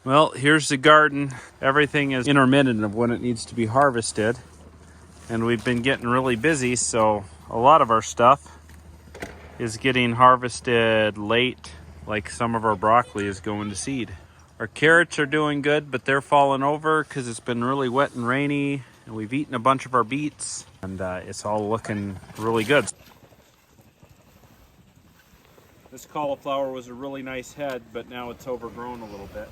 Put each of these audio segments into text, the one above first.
Well, here's the garden. Everything is intermittent of when it needs to be harvested. And we've been getting really busy, so a lot of our stuff is getting harvested late, like some of our broccoli is going to seed. Our carrots are doing good, but they're falling over because it's been really wet and rainy, and we've eaten a bunch of our beets, and it's all looking really good. This cauliflower was a really nice head, but now it's overgrown a little bit.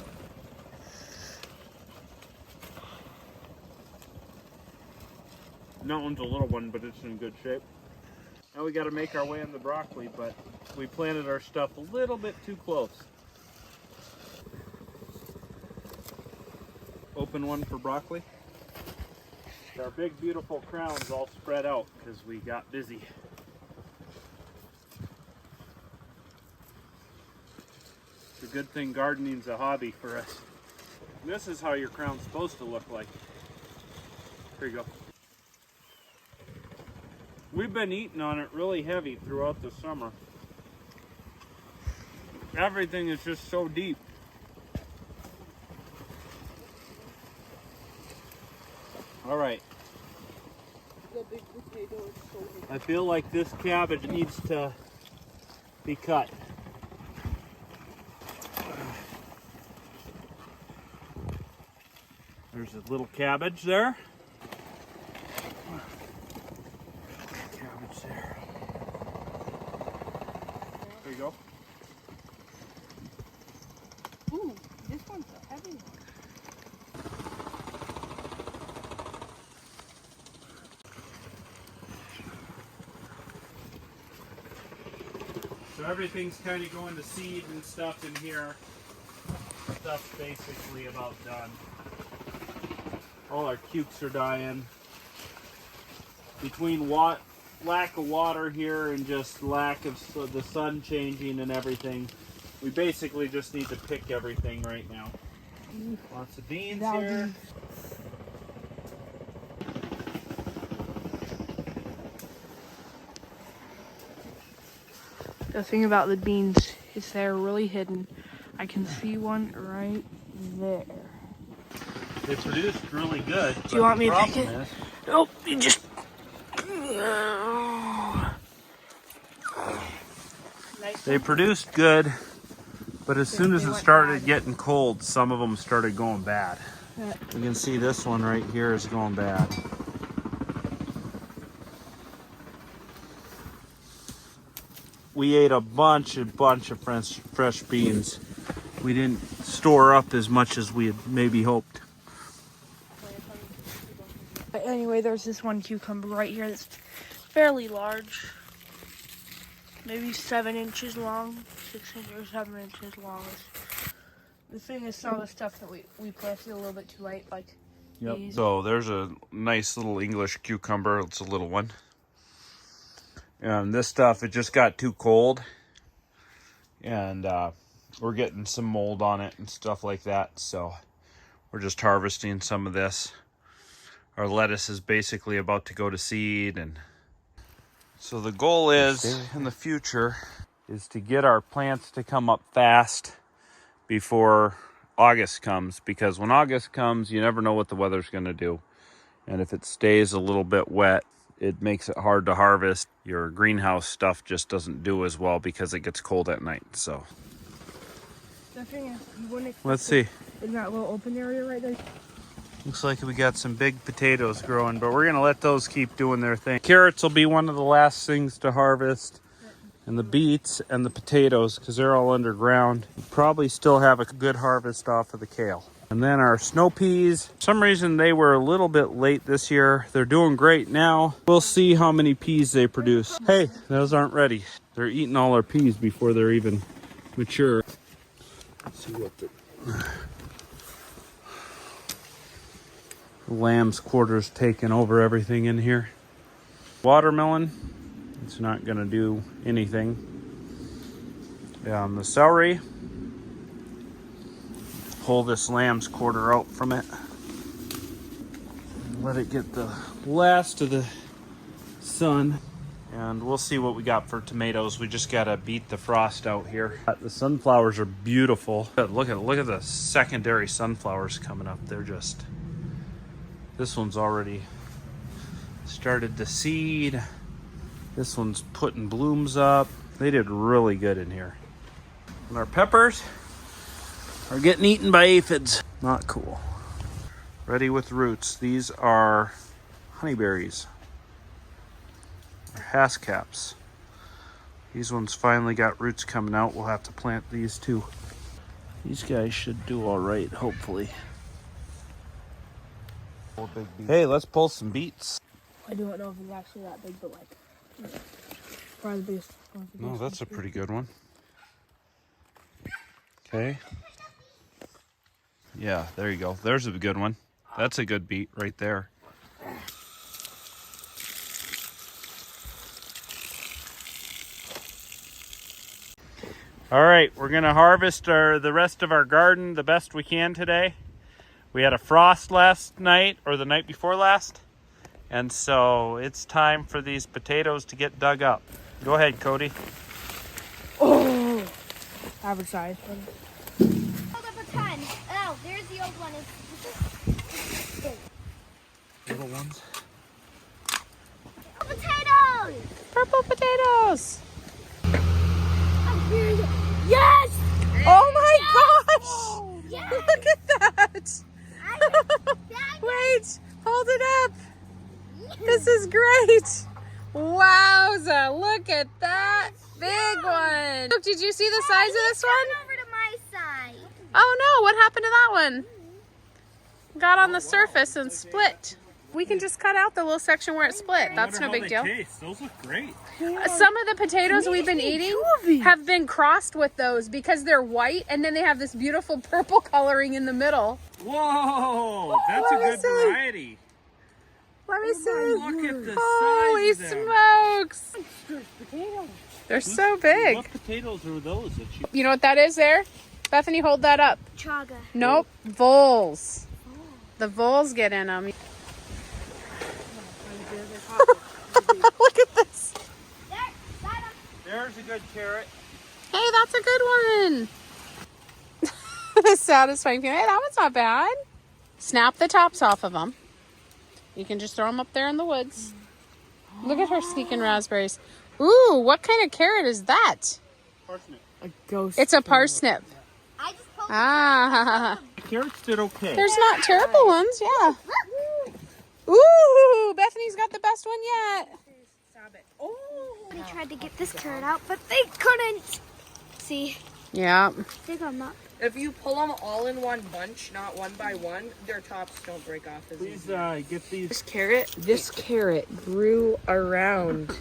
That one's a little one, but it's in good shape. Now we got to make our way on the broccoli, but we planted our stuff a little bit too close. Open one for broccoli. Our big beautiful crowns all spread out because we got busy. It's a good thing gardening's a hobby for us. And this is how your crown's supposed to look like. Here you go. We've been eating on it really heavy throughout the summer. Everything is just so deep. All right. I feel like this cabbage needs to be cut. There's a little cabbage there. There you go. Ooh, this one's a heavy one. So everything's kind of going to seed and stuff in here. Stuff's basically about done. All our cukes are dying. Between lack of water here and just lack of the sun changing and everything, we basically just need to pick everything right now. Lots of beans here. The thing about the beans is they're really hidden. I can see one right there. They produced really good. Do you want me to pick it? Nope, you just... They produced good, but as soon as it started getting cold, some of them started going bad. You can see this one right here is going bad. We ate a bunch of fresh beans. We didn't store up as much as we had maybe hoped. But anyway, there's this one cucumber right here that's fairly large. Maybe 7 inches long, 6 inches or 7 inches long. The thing is, some of the stuff that we planted a little bit too late, like these. So there's a nice little English cucumber. It's a little one. And this stuff, it just got too cold. And we're getting some mold on it and stuff like that. So we're just harvesting some of this. Our lettuce is basically about to go to seed. And so the goal is, in the future, is to get our plants to come up fast before August comes. Because when August comes, you never know what the weather's going to do. And if it stays a little bit wet, it makes it hard to harvest. Your greenhouse stuff just doesn't do as well because it gets cold at night. So The thing is, you wouldn't let's see. In that little open area right there. Looks like we got some big potatoes growing, but we're gonna let those keep doing their thing. Carrots will be one of the last things to harvest, and the beets and the potatoes, because they're all underground. We'll probably still have a good harvest off of the kale. And then our snow peas, for some reason they were a little bit late this year. They're doing great now. We'll see how many peas they produce. Hey, those aren't ready. They're eating all our peas before they're even mature. Let's see what the lamb's quarters taking over everything in here. Watermelon, it's not gonna do anything. The celery, pull this lamb's quarter out from it. Let it get the last of the sun. And we'll see what we got for tomatoes. We just gotta beat the frost out here. The sunflowers are beautiful. Look at the secondary sunflowers coming up. They're just, this one's already started to seed. This one's putting blooms up. They did really good in here. And our peppers are getting eaten by aphids. Not cool. Ready with roots. These are honeyberries. Haskaps. These ones finally got roots coming out. We'll have to plant these too. These guys should do all right, hopefully. Hey, let's pull some beets. I don't know if it's actually that big, but like, probably the biggest. No, that's a pretty good one. Okay. Yeah, there you go. There's a good one. That's a good beet right there. All right, we're gonna harvest the rest of our garden the best we can today. We had a frost last night, or the night before last, and so it's time for these potatoes to get dug up. Go ahead, Cody. Oh, average size. Hold up a ton. Oh, there's the old one. Little ones. Potatoes! Purple potatoes. Yes! Oh my gosh! Yes! Look at that! Wait, hold it up. This is great. Wowza, look at that big one. Look, did you see the size of this one? Over to my side. Oh no, what happened to that one? Got on the surface and split. We can just cut out the little section where it split. That's no big deal. Those look great. Some of the potatoes we've been eating have been crossed with those because they're white and then they have this beautiful purple coloring in the middle. Whoa, that's a good variety. Let me see. Look at the Holy size of them. smokes. They're so big. What potatoes are those that you... You know what that is there? Bethany, hold that up. Chaga. Nope, voles. The voles get in them. Look at this. There's a good carrot. Hey, that's a good one. Satisfying feeling. Hey, that one's not bad. Snap the tops off of them. You can just throw them up there in the woods. Look at her sneaking raspberries. Ooh, what kind of carrot is that? Parsnip. A ghost. It's a parsnip. I just pulled Ah, Carrots did okay. there's not terrible ones, yeah. Ooh, Bethany's got the best one yet. They tried to get this carrot out, but they couldn't. See, Yeah. they got not. If you pull them all in one bunch, not one by one, their tops don't break off as Please easy. get these. This carrot grew around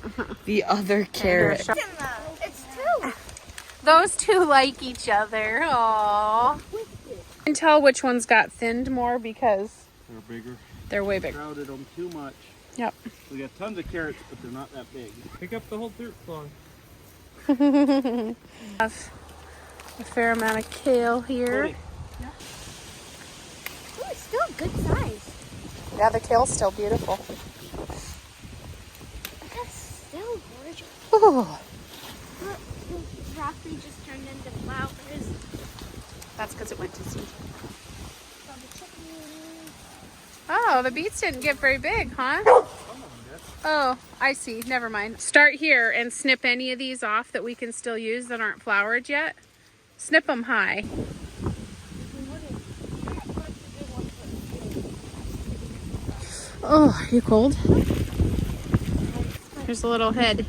the other carrot. It's two. Those two like each other. Aww. You can tell which ones got thinned more because They're bigger. they're way bigger. Crowded them too much. Yep. We got tons of carrots, but they're not that big. Pick up the whole dirt clod. Have a fair amount of kale here. Oh, it's still a good size. Yeah, the kale's still beautiful. That's still gorgeous. Ooh. Look, the broccoli just turned into flowers. That's because it went to seed. From the chicken. Oh, the beets didn't get very big, huh? Oh, I see. Never mind. Start here and snip any of these off that we can still use that aren't flowered yet. Snip them high. Oh, are you cold? Here's a little head.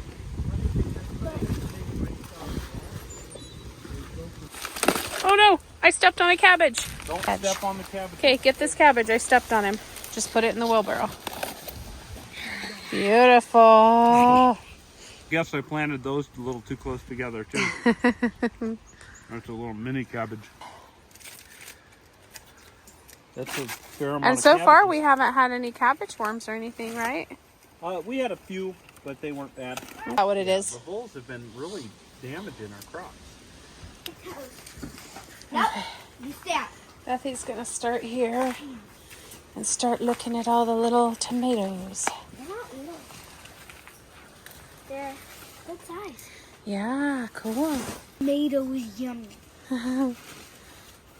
Oh no, I stepped on a cabbage. Don't step on the cabbage. Okay, get this cabbage. I stepped on him. Just put it in the wheelbarrow. Beautiful. Guess I planted those a little too close together too. That's a little mini cabbage. That's a fair amount And of so far, cabbages. we haven't had any cabbage worms or anything, right? We had a few, but they weren't bad. Is that what it is? The voles have been really damaging our crops. Nope. You stop. Bethy's gonna start here and start looking at all the little tomatoes. They're not little. They're size. Yeah, cool. Tomato is yummy.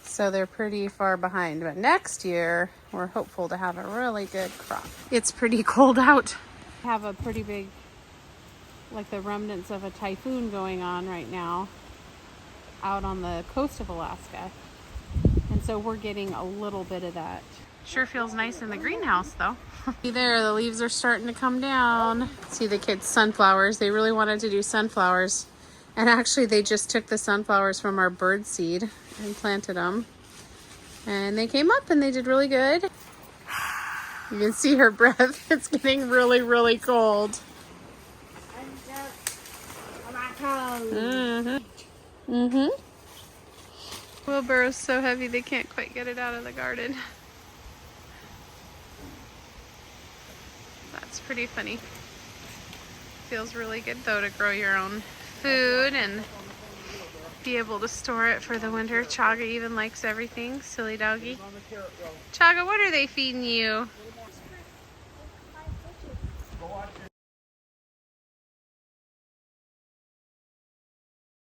So they're pretty far behind, but next year we're hopeful to have a really good crop. It's pretty cold out. Have a pretty big, like the remnants of a typhoon going on right now out on the coast of Alaska. And so we're getting a little bit of that. Sure feels nice in the greenhouse though. See there, the leaves are starting to come down. See the kids' sunflowers. They really wanted to do sunflowers. And actually they just took the sunflowers from our bird seed and planted them. And they came up and they did really good. You can see her breath. It's getting really, really cold. Wheelbarrow's so heavy they can't quite get it out of the garden. That's pretty funny. Feels really good though to grow your own food and be able to store it for the winter. Chaga even likes everything. Silly doggy. Chaga, what are they feeding you?